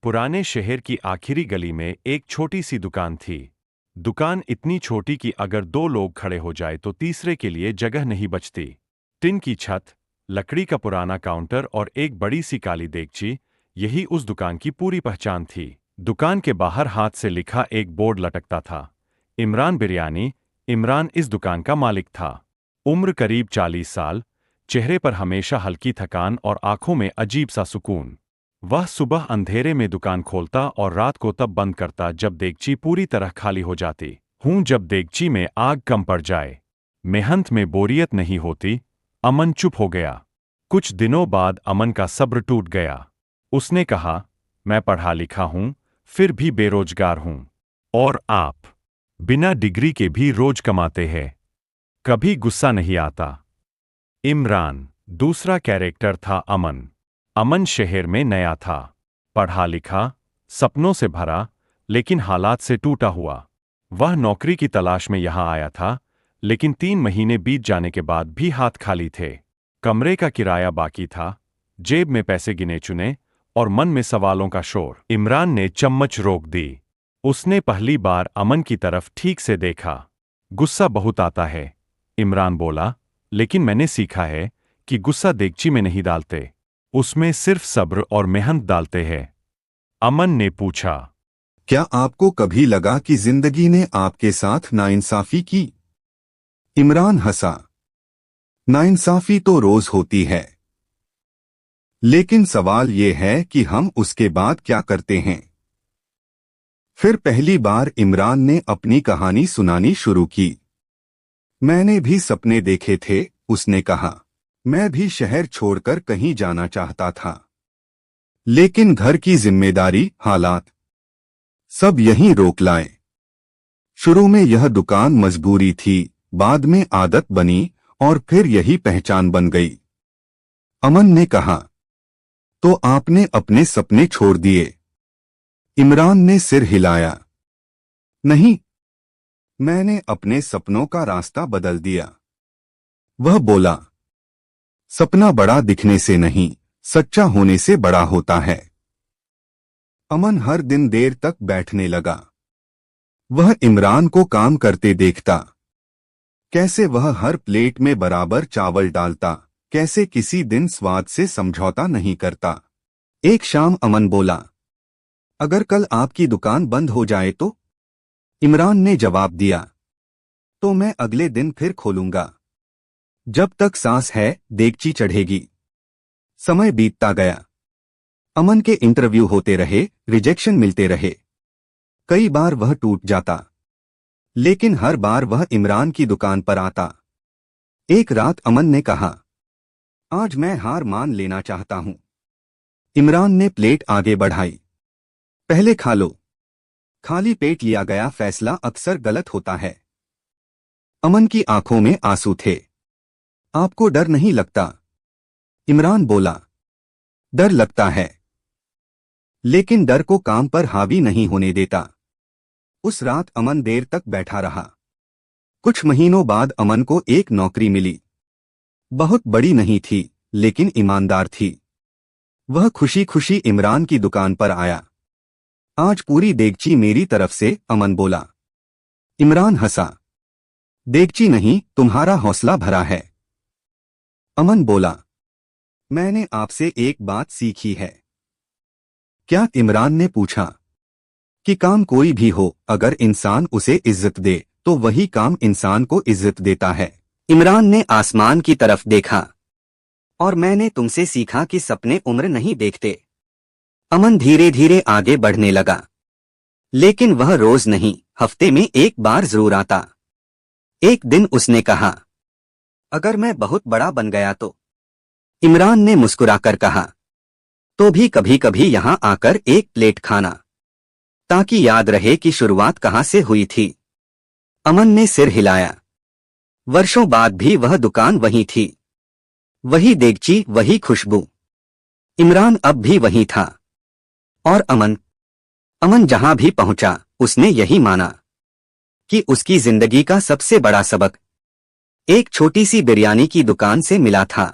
पुराने शहर की आखिरी गली में एक छोटी सी दुकान थी। दुकान इतनी छोटी कि अगर दो लोग खड़े हो जाए तो तीसरे के लिए जगह नहीं बचती। टिन की छत, लकड़ी का पुराना काउंटर और एक बड़ी सी काली देगची, यही उस दुकान की पूरी पहचान थी। दुकान के बाहर हाथ से लिखा एक बोर्ड लटकता था, इमरान बिरयानी। इमरान इस दुकान का मालिक था। उम्र करीब 40 साल, चेहरे पर हमेशा हल्की थकान और आंखों में अजीब सा सुकून। वह सुबह अंधेरे में दुकान खोलता और रात को तब बंद करता जब देगची पूरी तरह खाली हो जाती। जब देगची में आग कम पड़ जाए, मेहनत में बोरियत नहीं होती। अमन चुप हो गया। कुछ दिनों बाद अमन का सब्र टूट गया। उसने कहा, मैं पढ़ा लिखा हूं, फिर भी बेरोजगार हूं। और आप बिना डिग्री के भी रोज कमाते हैं। कभी गुस्सा नहीं आता। इमरान दूसरा कैरेक्टर था अमन। अमन शहर में नया था, पढ़ा लिखा, सपनों से भरा, लेकिन हालात से टूटा हुआ। वह नौकरी की तलाश में यहां आया था, लेकिन 3 महीने बीत जाने के बाद भी हाथ खाली थे। कमरे का किराया बाकी था, जेब में पैसे गिने चुने और मन में सवालों का शोर। इमरान ने चम्मच रोक दी। उसने पहली बार अमन की तरफ ठीक से देखा। गुस्सा बहुत आता है, इमरान बोला, लेकिन मैंने सीखा है कि गुस्सा देगची में नहीं डालते, उसमें सिर्फ सब्र और मेहनत डालते हैं। अमन ने पूछा, क्या आपको कभी लगा कि जिंदगी ने आपके साथ नाइंसाफी की? इमरान हंसा। नाइंसाफी तो रोज होती है, लेकिन सवाल यह है कि हम उसके बाद क्या करते हैं। फिर पहली बार इमरान ने अपनी कहानी सुनानी शुरू की। मैंने भी सपने देखे थे, उसने कहा। मैं भी शहर छोड़कर कहीं जाना चाहता था, लेकिन घर की जिम्मेदारी, हालात सब यहीं रोक लाए। शुरू में यह दुकान मजबूरी थी, बाद में आदत बनी और फिर यही पहचान बन गई। अमन ने कहा, तो आपने अपने सपने छोड़ दिए? इमरान ने सिर हिलाया। नहीं, मैंने अपने सपनों का रास्ता बदल दिया। वह बोला, सपना बड़ा दिखने से नहीं, सच्चा होने से बड़ा होता है। अमन हर दिन देर तक बैठने लगा। वह इमरान को काम करते देखता, कैसे वह हर प्लेट में बराबर चावल डालता, कैसे किसी दिन स्वाद से समझौता नहीं करता। एक शाम अमन बोला, अगर कल आपकी दुकान बंद हो जाए तो? इमरान ने जवाब दिया, तो मैं अगले दिन फिर खोलूंगा। जब तक सांस है, देगची चढ़ेगी। समय बीतता गया। अमन के इंटरव्यू होते रहे, रिजेक्शन मिलते रहे। कई बार वह टूट जाता, लेकिन हर बार वह इमरान की दुकान पर आता। एक रात अमन ने कहा, आज मैं हार मान लेना चाहता हूं। इमरान ने प्लेट आगे बढ़ाई। पहले खा लो। खाली पेट लिया गया फैसला अक्सर गलत होता है। अमन की आंखों में आंसू थे। आपको डर नहीं लगता? इमरान बोला, डर लगता है, लेकिन डर को काम पर हावी नहीं होने देता। उस रात अमन देर तक बैठा रहा। कुछ महीनों बाद अमन को एक नौकरी मिली। बहुत बड़ी नहीं थी, लेकिन ईमानदार थी। वह खुशी खुशी इमरान की दुकान पर आया। आज पूरी देगची मेरी तरफ से, अमन बोला। इमरान हंसा। देगची नहीं, तुम्हारा हौसला भरा है। अमन बोला, मैंने आपसे एक बात सीखी है। क्या? इमरान ने पूछा। कि काम कोई भी हो, अगर इंसान उसे इज्जत दे तो वही काम इंसान को इज्जत देता है। इमरान ने आसमान की तरफ देखा। और मैंने तुमसे सीखा कि सपने उम्र नहीं देखते। अमन धीरे धीरे आगे बढ़ने लगा, लेकिन वह रोज नहीं, हफ्ते में एक बार जरूर आता। एक दिन उसने कहा, अगर मैं बहुत बड़ा बन गया तो? इमरान ने मुस्कुराकर कहा, तो भी कभी कभी यहां आकर एक प्लेट खाना, ताकि याद रहे कि शुरुआत कहां से हुई थी। अमन ने सिर हिलाया। वर्षों बाद भी वह दुकान वही थी, वही देगची, वही खुशबू। इमरान अब भी वही था। और अमन जहां भी पहुंचा, उसने यही माना कि उसकी जिंदगी का सबसे बड़ा सबक एक छोटी सी बिरयानी की दुकान से मिला था।